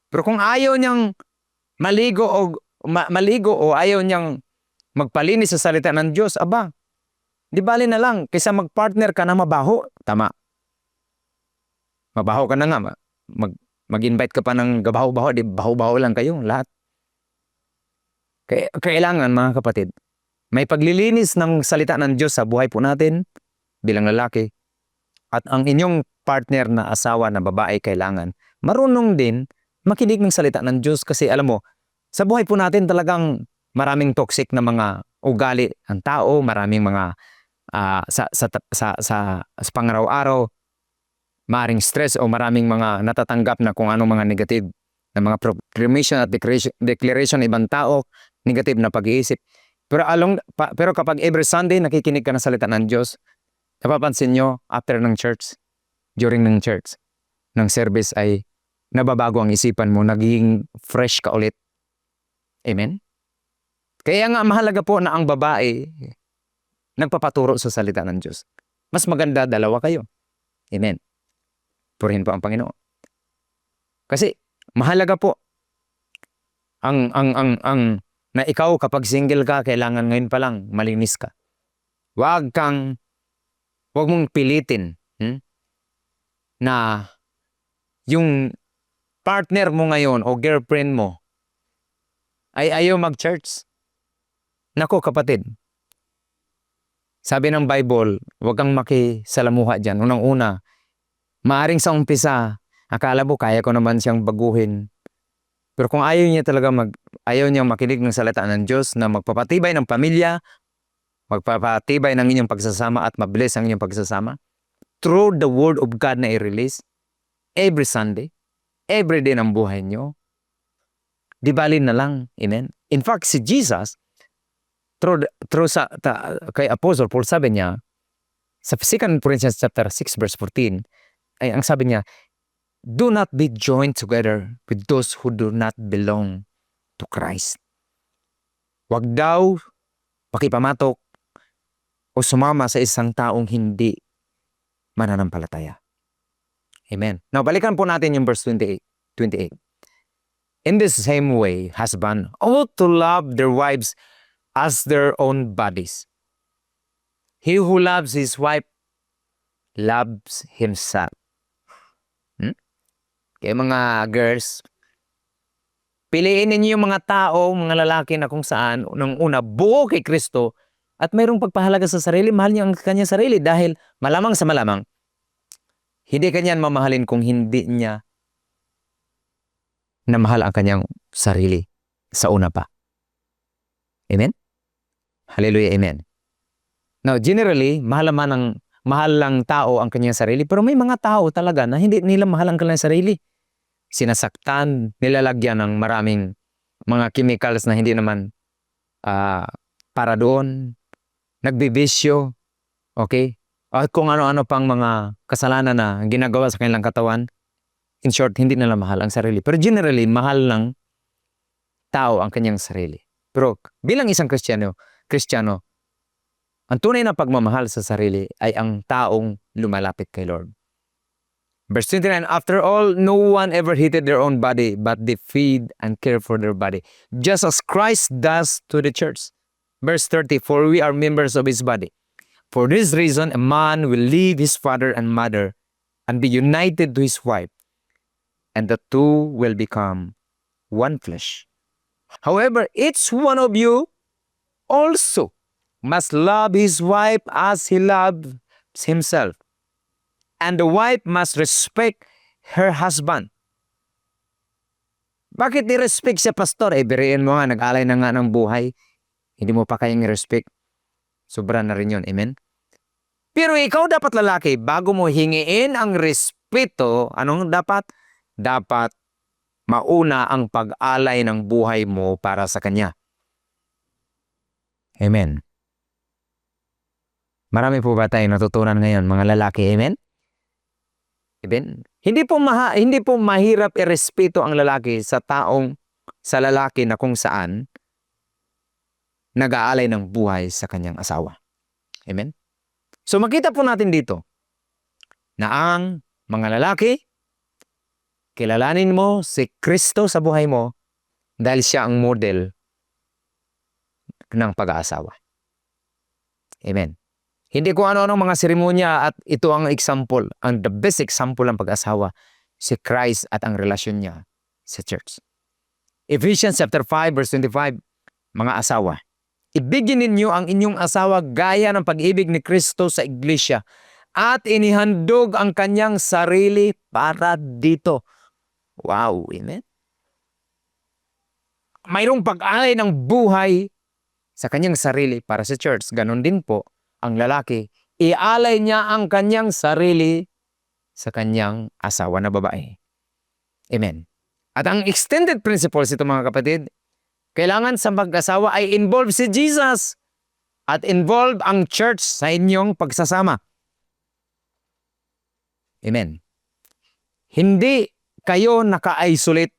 Pero kung ayaw niyang maligo o ayaw niyang magpalinis sa salita ng Diyos, aba, di bali na lang kaysa magpartner ka na mabaho. Tama. Mabaho ka na nga. Mag-invite ka pa ng gabaho-baho, di baho-baho lang kayo, lahat. Kailangan mga kapatid, may paglilinis ng salita ng Diyos sa buhay po natin bilang lalaki. At ang inyong partner na asawa na babae kailangan marunong din makinig ng salita ng Diyos kasi alam mo, sa buhay po natin talagang maraming toxic na mga ugali ang tao, maraming mga sa pangaraw-araw, maring stress o maraming mga natatanggap na kung anong mga negative na mga proclamation at declaration ibang tao, negative na pag-iisip. Pero kapag every Sunday nakikinig ka ng salita ng Diyos, napapansin nyo, after ng church, during ng church, ng service ay nababago ang isipan mo, naging fresh ka ulit. Amen? Kaya nga mahalaga po na ang babae nagpapaturo sa salita ng Diyos. Mas maganda dalawa kayo. Amen? Purihin po ang Panginoon. Kasi mahalaga po na ikaw kapag single ka, kailangan ngayon pa lang malinis ka. Huwag mong pilitin na yung partner mo ngayon o girlfriend mo ay ayaw mag-church. Nako kapatid, sabi ng Bible, huwag kang makisalamuha dyan. Unang-una, maaring sa umpisa, akala mo kaya ko naman siyang baguhin. Pero kung ayaw niya makinig ng salita ng Diyos na magpapatibay ng pamilya, magpapatibay ng inyong pagsasama at mabilis ang inyong pagsasama, through the word of God na i-release, every Sunday, every day ng buhay nyo, di bali na lang. Amen? In fact, si Jesus, kay Apostle Paul, sabi niya, sa 2 Corinthians chapter 6 verse 14, ay ang sabi niya, do not be joined together with those who do not belong to Christ. Wag daw pakipamatok o sumama sa isang taong hindi mananampalataya. Amen. Now, balikan po natin yung verse 28. In the same way, husband ought to love their wives as their own bodies. He who loves his wife loves himself. Kaya mga girls, piliin ninyo yung mga tao, mga lalaki na kung saan, nung una, buo kay Kristo at mayroong pagpahalaga sa sarili, mahal niya ang kanyang sarili dahil malamang sa malamang, hindi kanyan mamahalin kung hindi niya na mahal ang kanyang sarili sa una pa. Amen? Hallelujah, amen. Now, generally, mahal lang tao ang kanyang sarili, pero may mga tao talaga na hindi nila mahal ang kanyang sarili. Sinasaktan, nilalagyan ng maraming mga chemicals na hindi naman para doon, nagbibisyo, okay? At kung ano-ano pang mga kasalanan na ginagawa sa kanilang katawan, in short, hindi nila mahal ang sarili. Pero generally, mahal ng tao ang kanyang sarili. Pero bilang isang Kristiyano, ang tunay na pagmamahal sa sarili ay ang taong lumalapit kay Lord. Verse 29, after all, no one ever hated their own body, but they feed and care for their body, just as Christ does to the church. Verse 30, for we are members of his body. For this reason, a man will leave his father and mother and be united to his wife, and the two will become one flesh. However, each one of you also must love his wife as he loves himself, and the wife must respect her husband. Bakit ni-respect siya, pastor? Biriin mo nga, nag-alay na nga ng buhay. Hindi mo pa kayang i-respect. Sobra na rin yun. Amen? Pero ikaw dapat lalaki, bago mo hingiin ang respeto, anong dapat? Dapat mauna ang pag-alay ng buhay mo para sa kanya. Amen. Marami po ba tayong natutunan ngayon, mga lalaki? Amen? Amen? Hindi po mahirap irespeto ang lalaki sa lalaki na kung saan nag-aalay ng buhay sa kanyang asawa. Amen? So makita po natin dito na ang mga lalaki, kilalanin mo si Kristo sa buhay mo dahil siya ang model ng pag-aasawa. Amen. Hindi ko ano-anong mga seremonya at ito ang example, ang the best example ng pag-asawa, si Christ at ang relasyon niya sa church. Ephesians chapter 5 verse 25, mga asawa, ibigin ninyo ang inyong asawa gaya ng pag-ibig ni Kristo sa iglesia at inihandog ang kanyang sarili para dito. Wow, amen? Mayroong pag-alay ng buhay sa kanyang sarili para sa church. Ganon din po ang lalaki. Ialay niya ang kanyang sarili sa kanyang asawa na babae. Amen. At ang extended principles ito, mga kapatid, kailangan sa mag-asawa ay involve si Jesus at involve ang church sa inyong pagsasama. Amen. Hindi kayo naka-isolate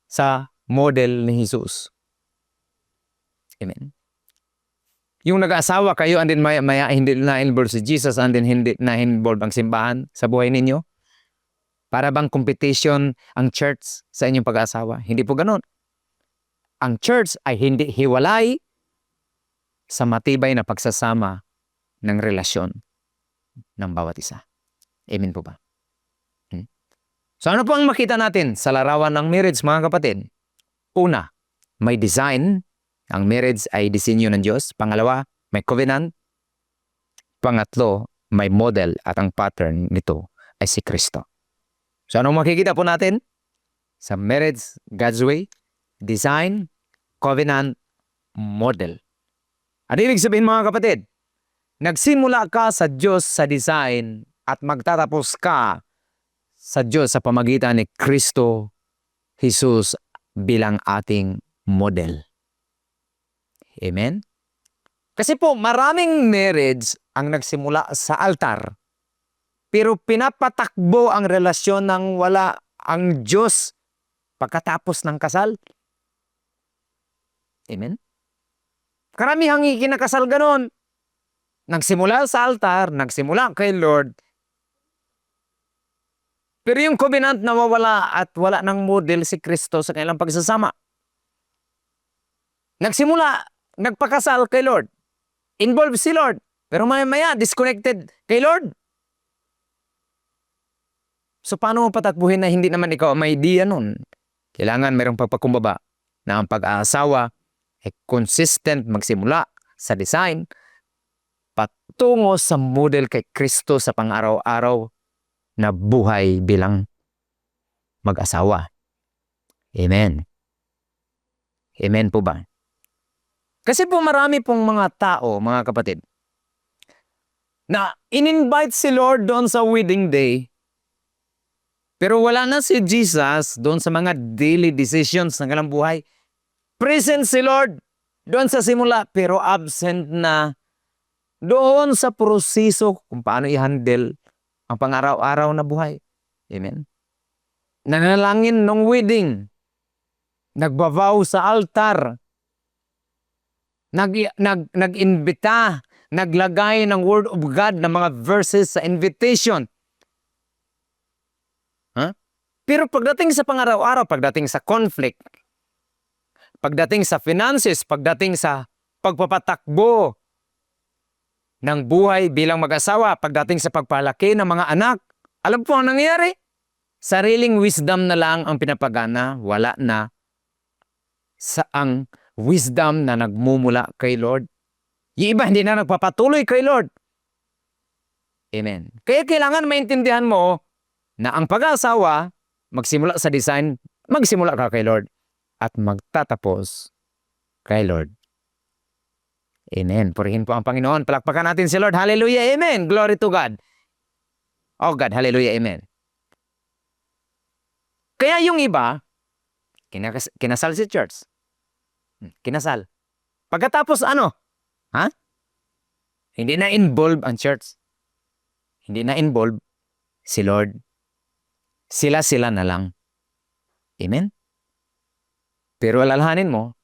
sa model ni Jesus. Amen. Yung nag-asawa kayo and then maya hindi na-involve si Jesus and then hindi na-involve ang simbahan sa buhay ninyo? Para bang competition ang church sa inyong pag-asawa? Hindi po ganun. Ang church ay hindi hiwalay sa matibay na pagsasama ng relasyon ng bawat isa. Amen po ba? So ano po ang makita natin sa larawan ng marriage, mga kapatid? Una, may design. Ang marriage ay disenyo ng Diyos. Pangalawa, may covenant. Pangatlo, may model at ang pattern nito ay si Kristo. So anong makikita po natin? Sa marriage, God's way, design, covenant, model. Ano ibig sabihin, mga kapatid? Nagsimula ka sa Diyos sa design at magtatapos ka sa Diyos sa pamagitan ni Kristo Jesus bilang ating model. Amen? Kasi po maraming marriage ang nagsimula sa altar, pero pinapatakbo ang relasyon ng wala ang Diyos pagkatapos ng kasal. Amen? Karamihang ikinakasal ganon. Nagsimula sa altar, nagsimula kay Lord, pero yung covenant nawawala at wala ng model si Kristo sa kanilang pagsasama. Nagsimula, nagpakasal kay Lord. Involved si Lord. Pero maya-maya, disconnected kay Lord. So paano mo patakbuhin na hindi naman ikaw may idea nun? Kailangan mayroong pagpakumbaba na ang pag-aasawa ay consistent magsimula sa design patungo sa model kay Kristo sa pang-araw-araw na buhay bilang mag-asawa. Amen. Amen po ba? Kasi po marami pong mga tao, mga kapatid, na in-invite si Lord doon sa wedding day, pero wala na si Jesus doon sa mga daily decisions ng kanilang buhay. Present si Lord doon sa simula, pero absent na doon sa proseso kung paano i-handle ang pang-araw-araw na buhay. Amen? Nanalangin ng wedding, nagbabaw sa altar, nag-imbita, naglagay ng Word of God ng mga verses sa invitation. Pero pagdating sa pang-araw-araw, pagdating sa conflict, pagdating sa finances, pagdating sa pagpapatakbo ng buhay bilang mag-asawa pagdating sa pagpalaki ng mga anak. Alam po ang nangyayari? Sariling wisdom na lang ang pinapagana, wala na saang wisdom na nagmumula kay Lord. Yung iba hindi na nagpapatuloy kay Lord. Amen. Kaya kailangan maintindihan mo na ang pag-aasawa, magsimula sa design, magsimula ka kay Lord at magtatapos kay Lord. Amen. Purihin po ang Panginoon. Palakpakan natin si Lord. Hallelujah. Amen. Glory to God. Oh God. Hallelujah. Amen. Kaya yung iba, kinasal si church. Kinasal. Pagkatapos ano? Ha? Hindi na involved ang church. Hindi na involved si Lord. Sila-sila na lang. Amen? Pero alalahanin mo,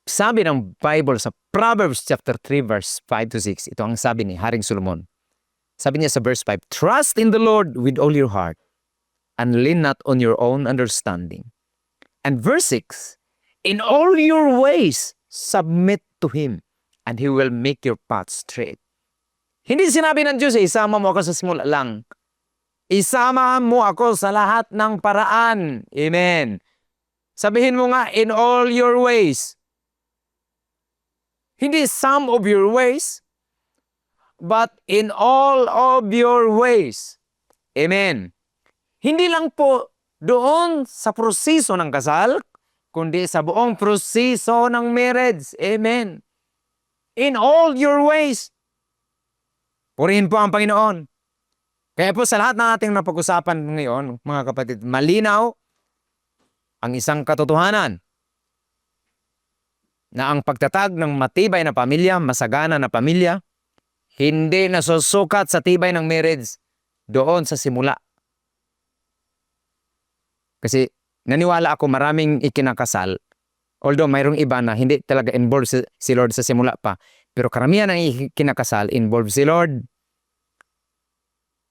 sabi ng Bible sa Proverbs chapter 3 verse 5 to 6, ito ang sabi ni Haring Solomon. Sabi niya sa verse 5, "Trust in the Lord with all your heart and lean not on your own understanding." And verse 6, "In all your ways submit to Him and He will make your path straight." Hindi sinabi ng Diyos, isama mo ako sa simula lang. Isama mo ako sa lahat ng paraan. Amen. Sabihin mo nga, in all your ways. Hindi some of your ways, but in all of your ways. Amen. Hindi lang po doon sa proseso ng kasal, kundi sa buong proseso ng marriage. Amen. In all your ways. Purihin po ang Panginoon. Kaya po sa lahat ng ating napag-usapan ngayon, mga kapatid, malinaw ang isang katotohanan na ang pagtatag ng matibay na pamilya, masagana na pamilya, hindi nasusukat sa tibay ng marriage doon sa simula. Kasi naniwala ako maraming ikinakasal, although mayroong iba na hindi talaga involved si Lord sa simula pa, pero karamihan ng ikinakasal involved si Lord.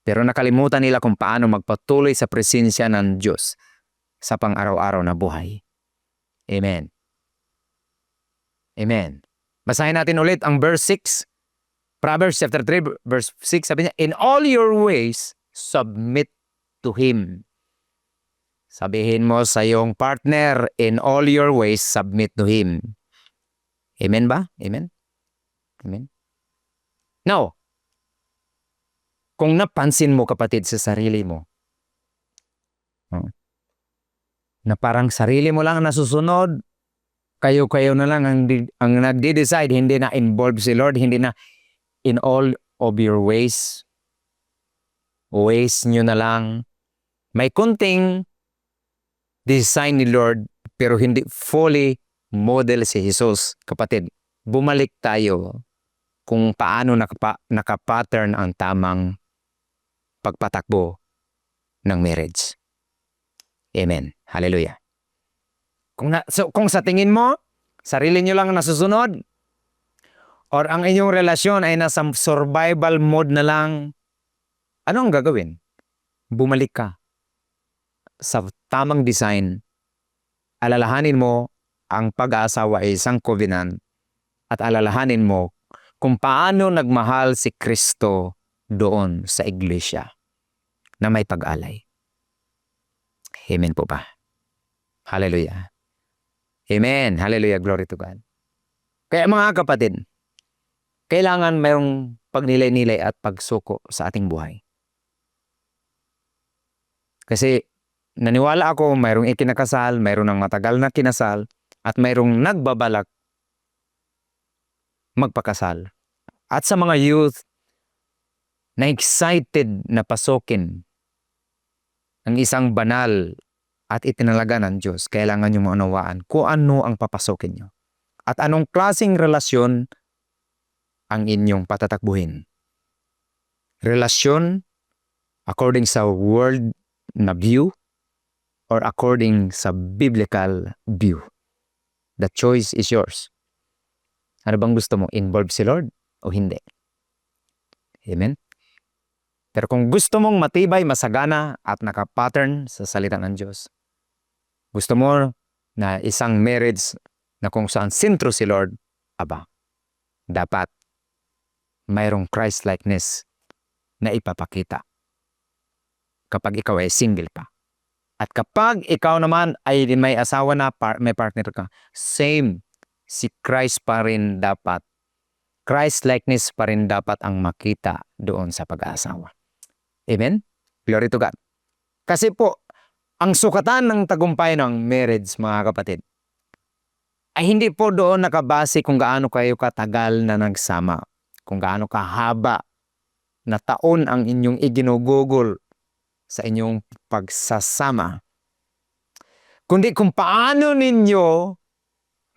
Pero nakalimutan nila kung paano magpatuloy sa presensya ng Diyos sa pang-araw-araw na buhay. Amen. Amen. Basahin natin ulit ang verse 6. Proverbs chapter 3 verse 6, sabi niya, "In all your ways, submit to Him." Sabihin mo sa iyong partner, in all your ways, submit to Him. Amen ba? Amen? Amen? Now, kung napansin mo kapatid sa sarili mo, na parang sarili mo lang nasusunod, kayo-kayo na lang ang nagde-decide, hindi na involved si Lord, hindi na in all of your ways nyo na lang. May kunting design ni Lord, pero hindi fully model si Jesus. Kapatid, bumalik tayo kung paano nakapattern ang tamang pagpatakbo ng marriage. Amen. Hallelujah. Kung sa tingin mo, sarili nyo lang nasusunod, or ang inyong relasyon ay nasa survival mode na lang, ano ang gagawin? Bumalik ka sa tamang design. Alalahanin mo ang pag-aasawa ay isang covenant at alalahanin mo kung paano nagmahal si Kristo doon sa iglesia na may pag-alay. Amen po ba? Hallelujah. Amen. Hallelujah. Glory to God. Kaya mga kapatid, kailangan mayroong pagnilay-nilay at pagsuko sa ating buhay. Kasi naniwala ako mayroong ikinakasal, mayroong ng matagal na kinasal, at mayroong nagbabalak magpakasal. At sa mga youth na excited na pasukin ang isang banal at itinalaga ng Diyos, kailangan nyo maunawaan kung ano ang papasukin nyo. At anong klaseng relasyon ang inyong patatakbuhin. Relasyon according sa world na view or according sa biblical view. The choice is yours. Ano bang gusto mo? Involve si Lord o hindi? Amen? Pero kung gusto mong matibay, masagana at nakapattern sa salita ng Diyos, gusto mo na isang marriage na kung saan sentro si Lord, dapat mayroong Christ-likeness na ipapakita kapag ikaw ay single pa. At kapag ikaw naman ay may asawa na, may partner ka, same, si Christ pa rin dapat. Christ-likeness pa rin dapat ang makita doon sa pag-aasawa. Amen? Glory to God. Kasi po, ang sukatan ng tagumpay ng marriage, mga kapatid, ay hindi po doon nakabase kung gaano kayo katagal na nagsama, kung gaano kahaba na taon ang inyong iginugugol sa inyong pagsasama, kundi kung paano ninyo,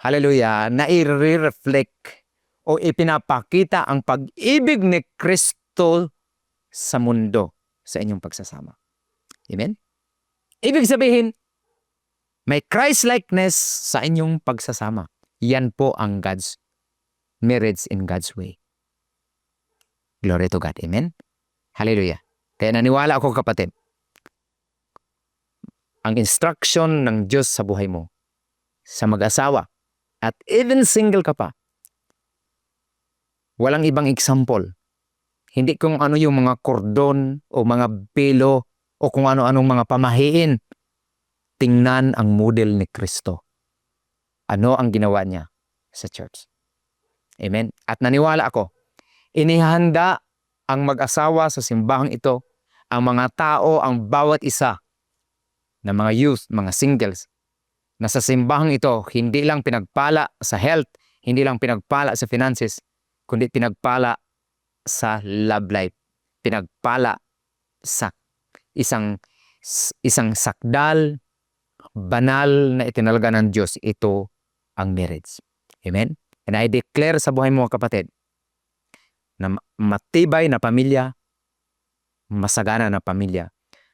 hallelujah, na i-reflect o ipinapakita ang pag-ibig ni Kristo sa mundo sa inyong pagsasama. Amen? Ibig sabihin, may Christ-likeness sa inyong pagsasama. Yan po ang God's marriage in God's way. Glory to God. Amen? Hallelujah. Kaya naniwala ako, kapatid, ang instruction ng Diyos sa buhay mo, sa mag-asawa, at even single ka pa, walang ibang example. Hindi kung ano yung mga kordon o mga pelo o kung ano-anong mga pamahiin. Tingnan ang model ni Kristo. Ano ang ginawa niya sa church. Amen? At naniwala ako, inihanda ang mag-asawa sa simbahang ito, ang mga tao, ang bawat isa na mga youth, mga singles, na sa simbahang ito, hindi lang pinagpala sa health, hindi lang pinagpala sa finances, kundi pinagpala sa love life. Pinagpala sa isang sakdal, banal na itinalaga ng Diyos. Ito ang marriage. Amen? And I declare sa buhay mo, kapatid, na matibay na pamilya, masagana na pamilya,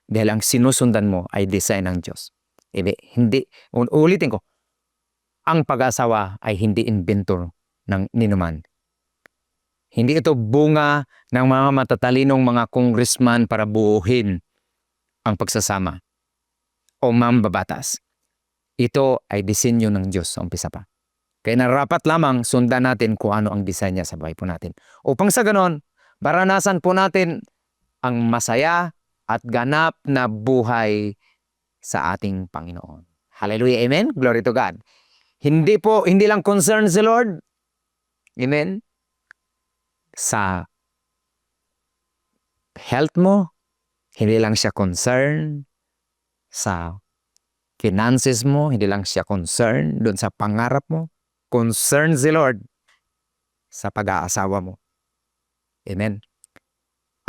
dahil ang sinusundan mo ay design ng Diyos. Hindi, ulitin ko, ang pag-asawa ay hindi inventor ng ninuman. Hindi ito bunga ng mga matatalinong mga congressman para buuhin ang pagsasama o mambabatas. Ito ay disenyo ng Diyos sa umpisa pa. Kaya narapat lamang sundan natin kung ano ang design niya sa buhay po natin. Upang sa ganon, maranasan po natin ang masaya at ganap na buhay sa ating Panginoon. Hallelujah, amen? Glory to God. Hindi lang concern si Lord, amen, sa health mo, hindi lang siya concern sa finances mo, hindi lang siya concern doon sa pangarap mo, concern si Lord sa pag-aasawa mo. Amen.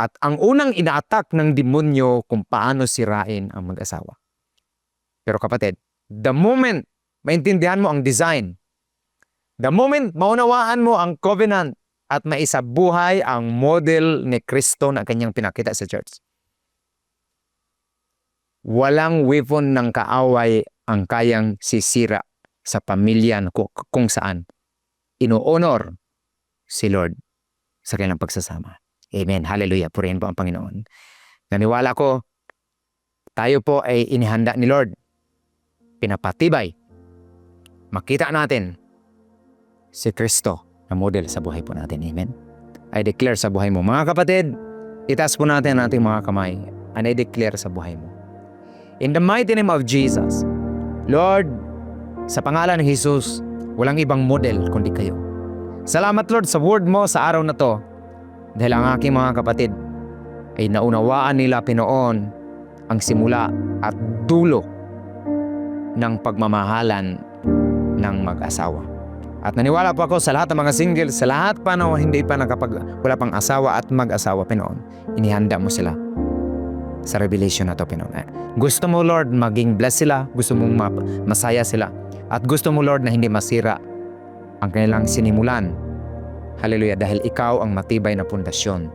At ang unang ina-attack ng demonyo kung paano sirain ang mag-asawa. Pero kapatid, the moment maintindihan mo ang design, the moment maunawaan mo ang covenant at maisabuhay ang model ni Kristo na kanyang pinakita sa church, walang weapon ng kaaway ang kayang sisira sa pamilya kung saan ino-honor si Lord sa kanilang pagsasama. Amen. Hallelujah. Purihin po ang Panginoon. Naniwala ko, tayo po ay inihanda ni Lord. Pinapatibay. Makita natin si Kristo na model sa buhay po natin. Amen. I declare sa buhay mo. Mga kapatid, itaas po natin ang ating mga kamay and I declare sa buhay mo. In the mighty name of Jesus, Lord, sa pangalan ng Jesus, walang ibang model kundi kayo. Salamat, Lord, sa word mo sa araw na to. Dahil ang aking mga kapatid ay naunawaan nila, Pinoon, ang simula at dulo ng pagmamahalan ng mag-asawa. At naniwala po ako sa lahat ng mga single, sa lahat pa na hindi pa wala pang asawa at mag-asawa, Pinoon, inihanda mo sila sa revelation na to, Pinoon. Gusto mo, Lord, maging blessed sila, gusto mong masaya sila, at gusto mo, Lord, na hindi masira ang kanilang sinimulan. Hallelujah, dahil ikaw ang matibay na pundasyon.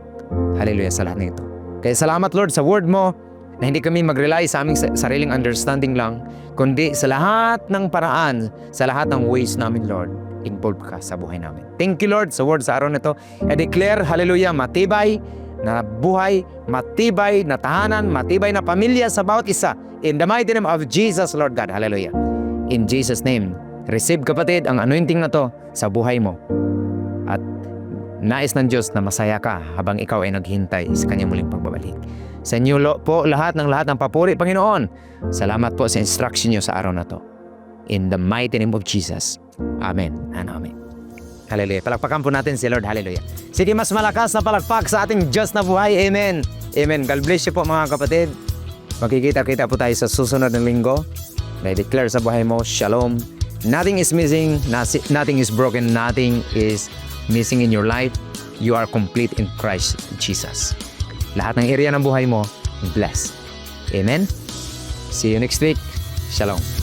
Hallelujah sa lahat nito. Kaya salamat, Lord, sa word mo na hindi kami mag-rely sa aming sariling understanding lang, kundi sa lahat ng paraan, sa lahat ng ways namin, Lord, involved ka sa buhay namin. Thank you, Lord, sa word sa araw nito. I declare, hallelujah, matibay na buhay, matibay na tahanan, matibay na pamilya sa bawat isa. In the mighty name of Jesus, Lord God. Hallelujah. In Jesus' name, Receive kapatid ang anointing na to sa buhay mo. At nais ng Diyos na masaya ka habang ikaw ay naghintay sa kanyang muling pagbabalik. Sa inyo po lahat ng papuri, Panginoon. Salamat po sa instruction niyo sa araw na to. In the mighty name of Jesus. Amen and amen. Hallelujah. Palakpakan po natin si Lord. Hallelujah. Sige, mas malakas na palakpak sa ating Diyos na buhay. Amen. Amen. God bless you po mga kapatid. Magkikita-kita po tayo sa susunod na linggo. I declare sa buhay mo, Shalom. Nothing is missing, nothing is broken, nothing is missing in your life. You are complete in Christ Jesus. Lahat ng area ng buhay mo, blessed. Amen. See you next week. Shalom.